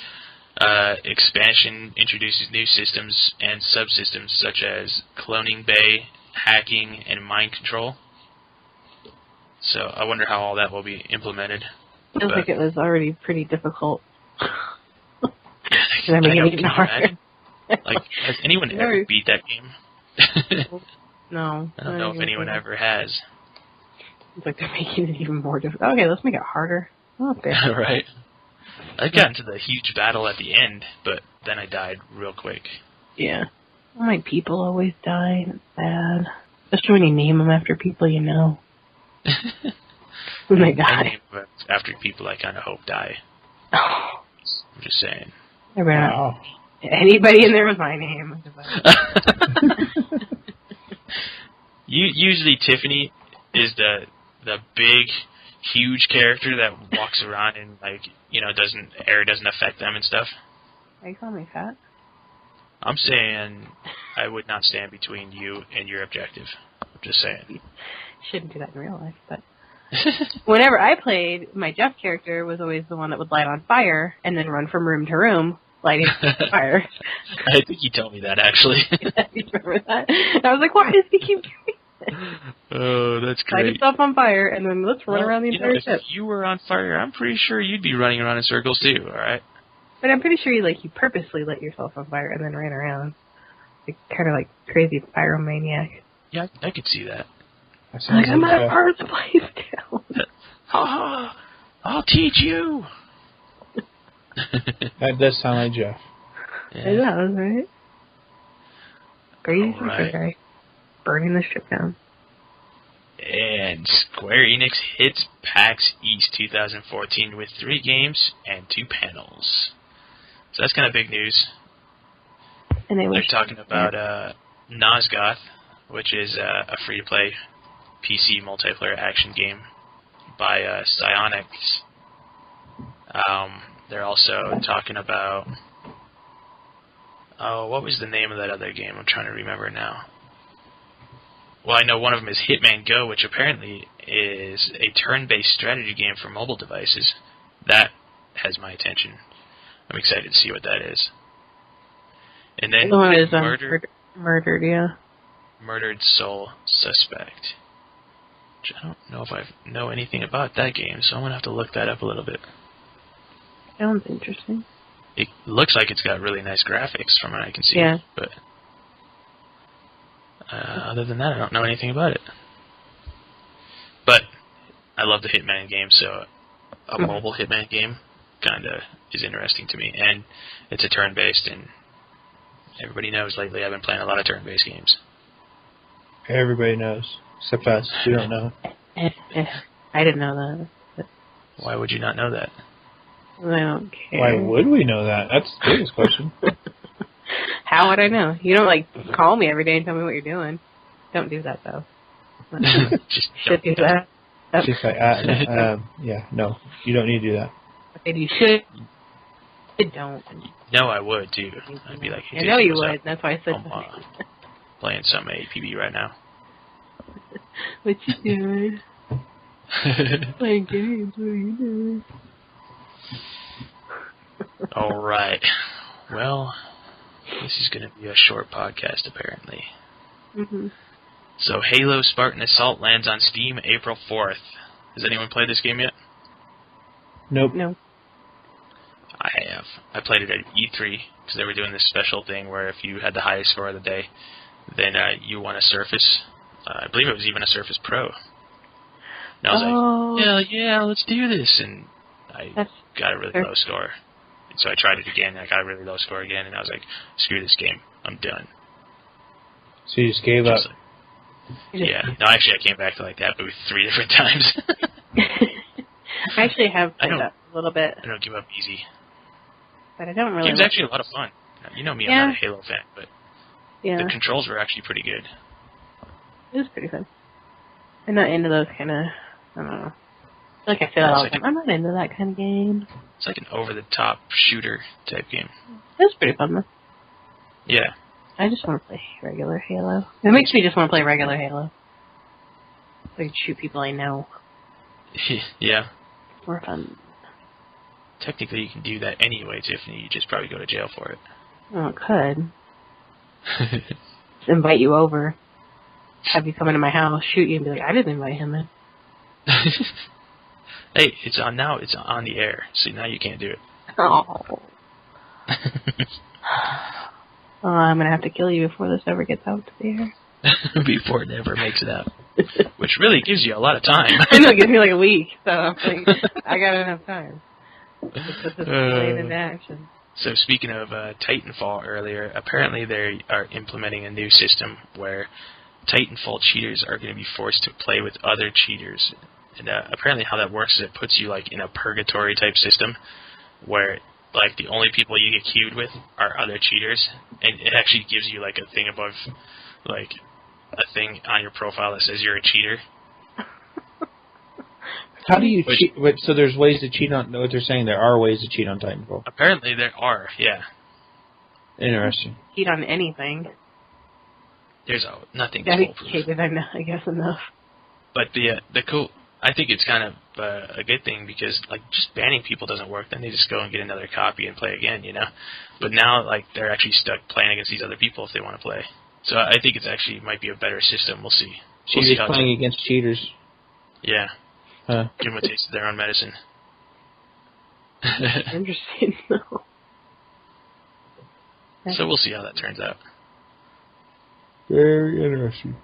Expansion introduces new systems and subsystems such as cloning bay, hacking, and mind control. So I wonder how all that will be implemented. Feels like it was already pretty difficult. I know, it even harder. Like, has anyone ever beat that game? No. I don't know if anyone ever has. It's like they're making it even more difficult. Okay, let's make it harder. Okay. Right. I got into the huge battle at the end, but then I died real quick. Yeah. My people always die. It's bad. Especially when you name them after people you know. When they die. I name them after people I kind of hope die. Oh. I'm just saying. Wow. Anybody in there with my name. Usually Tiffany is the big, huge character that walks around and, like, you know, air doesn't affect them and stuff. Are you calling me fat? I'm saying I would not stand between you and your objective. I'm just saying. You shouldn't do that in real life, but whenever I played, my Jeff character was always the one that would light on fire and then run from room to room lighting fire. I think you told me that, actually. Yeah, you remember that? And I was like, why does he keep doing this? Oh, that's great. Light himself on fire and then let's run around the entire ship. If you were on fire, I'm pretty sure you'd be running around in circles too, alright? But I'm pretty sure you purposely lit yourself on fire and then ran around. Kind of like crazy pyromaniac. Yeah, I could see that. I'm gonna burn the place down. I'll teach you. That does sound like Jeff. Yeah. It does, right? Crazy Right. guy. Burning the ship down. And Square Enix hits PAX East 2014 with 3 games and 2 panels. So that's kind of big news. And They're talking about Nosgoth, which is a free-to-play PC multiplayer action game by Psyonix. They're also talking about... Oh, what was the name of that other game? I'm trying to remember now. Well, I know one of them is Hitman Go, which apparently is a turn-based strategy game for mobile devices. That has my attention. I'm excited to see what that is. And then the one is Murdered, yeah. Murdered Soul Suspect. Which I don't know if I know anything about that game, so I'm going to have to look that up a little bit. Sounds interesting. It looks like it's got really nice graphics from what I can see. Yeah. But other than that, I don't know anything about it. But I love the Hitman game, so a mobile Hitman game kind of is interesting to me. And it's a turn-based, and everybody knows lately I've been playing a lot of turn-based games. Everybody knows, except us. We don't know. I didn't know that. Why would you not know that? I don't care. Why would we know that? That's the biggest question. How would I know? You don't, like, call me every day and tell me what you're doing. Don't do that, though. Just Should do that. She's like, yeah, no, you don't need to do that. I said you should. You don't. No, I would, too. I'd be like, I know you would. That's why I said I'm playing some APB right now. What you doing? Playing games. What are you doing? All right. Well, this is going to be a short podcast, apparently. Mm-hmm. So, Halo Spartan Assault lands on Steam April 4th. Has anyone played this game yet? Nope. No. I have. I played it at E3 because they were doing this special thing where if you had the highest score of the day, then you won a Surface. I believe it was even a Surface Pro. And I was like, yeah, let's do this. And I got a really low score. And so I tried it again, and I got a really low score again, and I was like, screw this game. I'm done. So you just gave up? Yeah. No, actually, I came back to like that, but 3 different times. I actually have played that a little bit. I don't give up easy. But I don't really. It was actually a lot of fun. You know me, I'm not a Halo fan, but the controls were actually pretty good. It was pretty fun. I'm not into those kind of, I don't know. I feel like I say that all the time. I'm not into that kind of game. It's like an over-the-top shooter type game. It was pretty fun, though. Yeah. I just want to play regular Halo. It makes me just want to play regular Halo. So I can shoot people I know. Yeah. It's more fun. Technically, you can do that anyway, Tiffany. You just probably go to jail for it. Oh, it could. Just invite you over. Have you come into my house, shoot you, and be like, I didn't invite him in. Hey, it's on now. It's on the air. See, now you can't do it. Oh. I'm going to have to kill you before this ever gets out to the air. Before it ever makes it out. Which really gives you a lot of time. I know, it gives me like a week, so I'm like, I got enough time. Just put this plan into action. So speaking of Titanfall earlier, apparently they are implementing a new system where Titanfall cheaters are going to be forced to play with other cheaters. And apparently how that works is it puts you like in a purgatory type system where like the only people you get queued with are other cheaters, and it actually gives you like a thing above, like a thing on your profile that says you're a cheater. How do you cheat? So there's ways to cheat on. What they're saying, there are ways to cheat on Titanfall. Apparently there are, yeah. Interesting. Cheat on anything. There's nothing. Dedicated, I guess enough. But the cool, I think it's kind of a good thing because like just banning people doesn't work. Then they just go and get another copy and play again, you know. But now like they're actually stuck playing against these other people if they want to play. So I think it's actually might be a better system. We'll see. Cheaters playing against cheaters. Yeah. Huh. Give them a taste of their own medicine. Interesting, though. So we'll see how that turns out. Very interesting.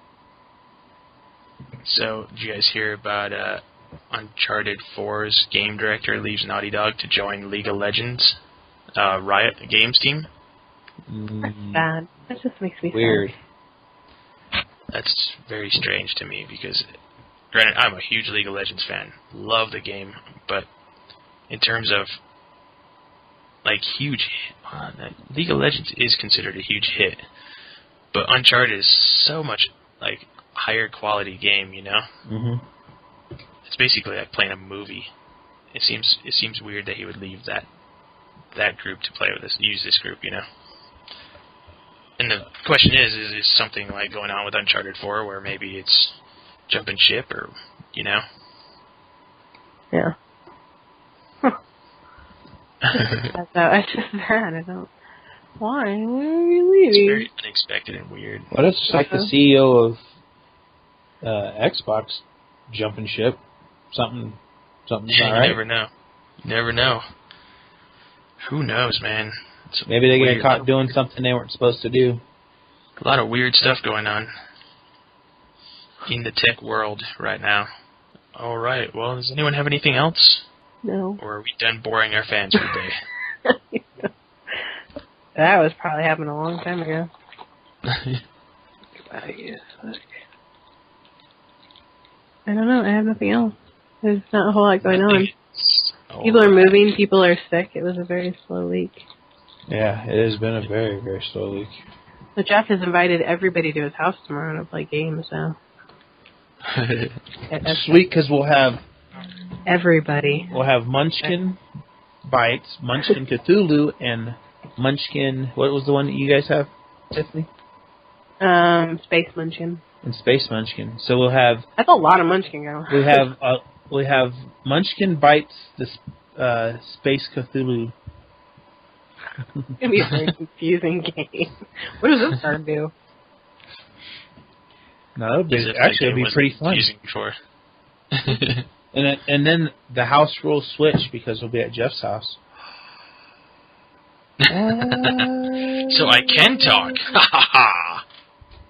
So, did you guys hear about Uncharted 4's game director leaves Naughty Dog to join League of Legends Riot Games team? That's bad. That just makes me weird. Sad. That's very strange to me because, granted, I'm a huge League of Legends fan. Love the game, but in terms of like huge, League of Legends is considered a huge hit, but Uncharted is so much like higher quality game, you know. Mm-hmm. It's basically like playing a movie. It seems weird that he would leave that group to play with this, use this group, you know. And the question is something like going on with Uncharted 4 where maybe it's jumping ship or, you know? Yeah. Huh. That's just bad. I don't... Why? Why are you leaving? It's very unexpected and weird. Well, it's just like the CEO of Xbox jumping ship. Something's not right. You never know. You never know. Who knows, man? Maybe they get caught doing something they weren't supposed to do. A lot of weird stuff going on in the tech world right now. All right. Well, does anyone have anything else? No. Or are we done boring our fans for the day? That was probably happened a long time ago. I don't know. I have nothing else. There's not a whole lot going on. People are moving. People are sick. It was a very slow week. Yeah, it has been a very, very slow week. So Jeff has invited everybody to his house tomorrow to play games. So Sweet, because we'll have everybody. We'll have Munchkin Bites, Munchkin Cthulhu, and Munchkin. What was the one that you guys have, Tiffany? Space Munchkin. And Space Munchkin. So we'll have. That's a lot of Munchkin going. We have Munchkin Bites, the Space Cthulhu. It's gonna be a very confusing game. What does this card do? No, it'd be pretty fun. Before. And then the house rules switch because we'll be at Jeff's house. So I can talk.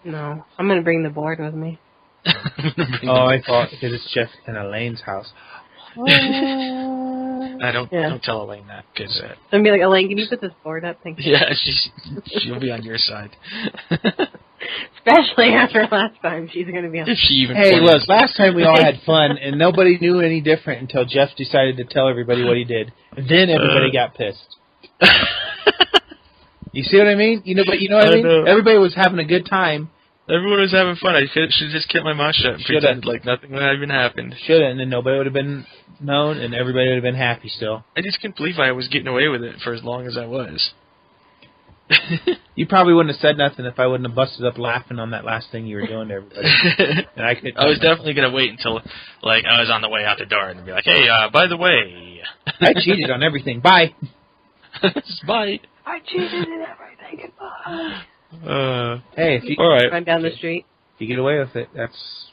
No, I'm gonna bring the board with me. I thought because it's Jeff and Elaine's house. Don't tell Elaine that, because I'm gonna be like, Elaine, can you put this board up? Thank you. Yeah, she'll be on your side. Especially after last time, she's gonna be on. If she even. Hey, look, last time we all had fun, and nobody knew any different until Jeff decided to tell everybody what he did, and then everybody got pissed. You see what I mean? But you know what I mean? Know. Everybody was having a good time. Everyone was having fun. I should just kept my mouth shut and pretend like nothing had even happened. Shoulda, and then nobody would have been known, and everybody would have been happy still. I just can't believe I was getting away with it for as long as I was. You probably wouldn't have said nothing if I wouldn't have busted up laughing on that last thing you were doing to everybody. And I was definitely going to wait until I was on the way out the door and be like, hey, by the way. I cheated on everything. Bye. Bye. I cheated in everything. Goodbye. Hey, if you run down the street. If you get away with it, that's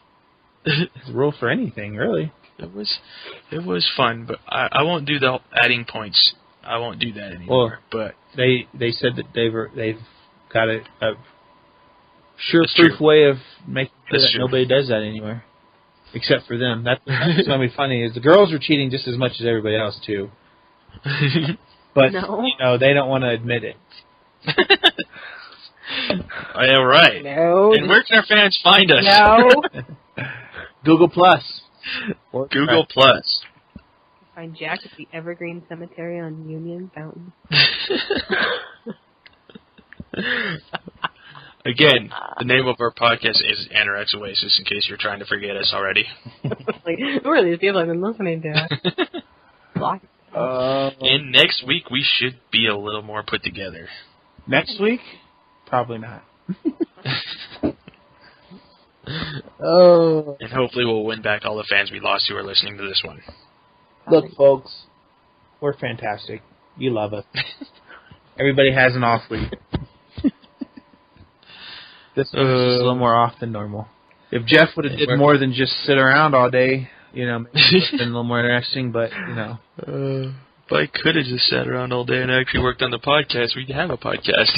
the rule for anything, really. It was fun, but I won't do the adding points. I won't do that anymore. Well, but they said that they've got a sure-proof way of making sure that nobody does that anymore, except for them. That's what's gonna be funny is the girls are cheating just as much as everybody else too. But they don't want to admit it. Yeah, right. No. And where can our fans find us? No. Google Plus. Google Plus. Find Jack at the Evergreen Cemetery on Union Fountain. Again, the name of our podcast is Anorak's Oasis, in case you're trying to forget us already. Who are these people I've been listening to? Block. And next week, we should be a little more put together. Next week? Probably not. And hopefully we'll win back all the fans we lost who are listening to this one. Look, folks, we're fantastic. You love us. Everybody has an off week. This one's just a little more off than normal. If Jeff would have did more than just sit around all day, maybe it would have been a little more interesting, but, If I could have just sat around all day and actually worked on the podcast, we'd have a podcast.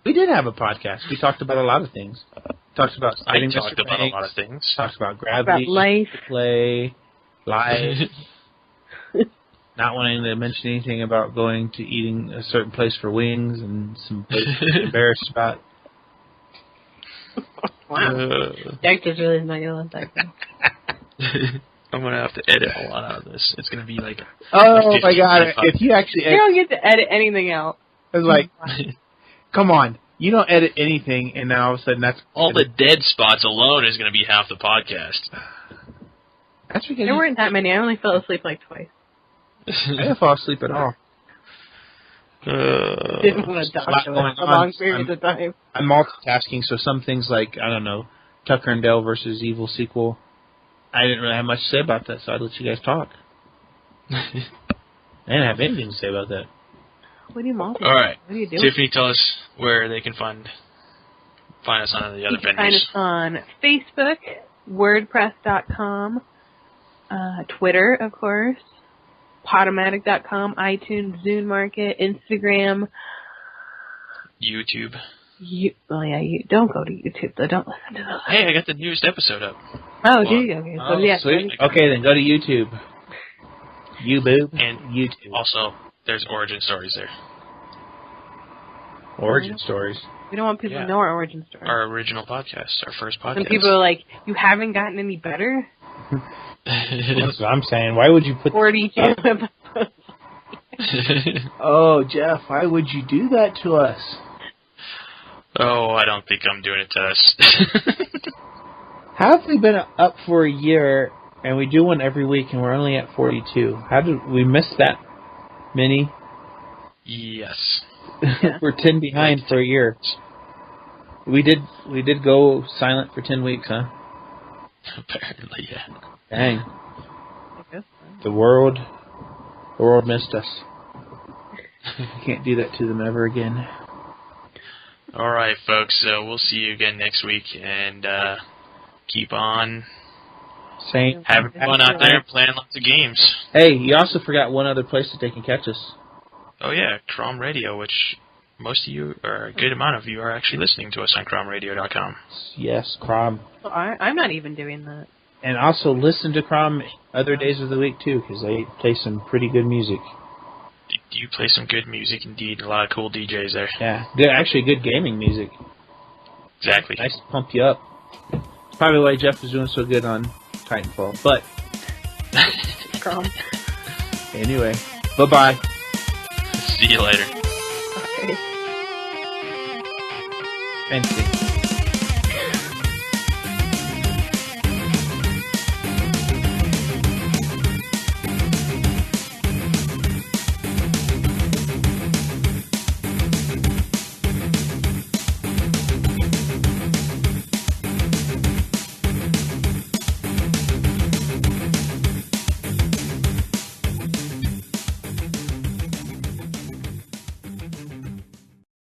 We did have a podcast. We talked about a lot of things. Talked about I talked about a lot of things. Talked about gravity, about life, play, life. Not wanting to mention anything about going to eating a certain place for wings and some place embarrassed about. Wow. Jack just really not gonna let that go. I'm going to have to edit a lot out of this. It's going to be like... Oh, my God. If you actually... You don't get to edit anything out. It's like... Come on. You don't edit anything, and now all of a sudden that's... All the dead spots alone is going to be half the podcast. That's because... There weren't that many. I only fell asleep like twice. I didn't fall asleep at all. Didn't want to talk to it for long periods of time. I'm multitasking, so some things like, I don't know, Tucker and Dale versus Evil sequel... I didn't really have much to say about that, so I'd let you guys talk. I didn't have anything to say about that. What do you want? All right. What are you doing? Tiffany, tell us where they can find us on the other venues. Find us on Facebook, WordPress.com, Twitter, of course, Podomatic.com, iTunes, Zune Market, Instagram, YouTube. You don't go to YouTube, though. Don't listen to those. Hey, I got the newest episode up. Oh, do you? Okay, so yeah. Sweet. Okay, then go to YouTube. YouBoob. And YouTube. Also, there's origin stories there. Origin stories. We don't want people to know our origin story. Our original podcast, our first podcast. And people are like, you haven't gotten any better? That's what I'm saying. Why would you put 42 episodes. Oh, Jeff, why would you do that to us? Oh, I don't think I'm doing it to us. How have we been up for a year, and we do one every week, and we're only at 42? How did we miss that many? Yes. Yeah. We're 10 behind for a year. We did go silent for 10 weeks, huh? Apparently, yeah. Dang. I guess so. The world missed us. Can't do that to them ever again. All right, folks. So we'll see you again next week, and keep on having fun out there, playing lots of games. Hey, you also forgot one other place that they can catch us. Oh yeah, Crom Radio, which most of you, or a good amount of you, are actually listening to us on CromRadio.com. Yes, Crom. Well, I'm not even doing that. And also listen to Crom other days of the week, too, because they play some pretty good music. Do you play some good music, indeed. A lot of cool DJs there. Yeah, actually good gaming music. Exactly. Nice to pump you up. Probably why Jeff is doing so good on Titanfall. But Crom. anyway, bye-bye. See you later. Okay. Fancy.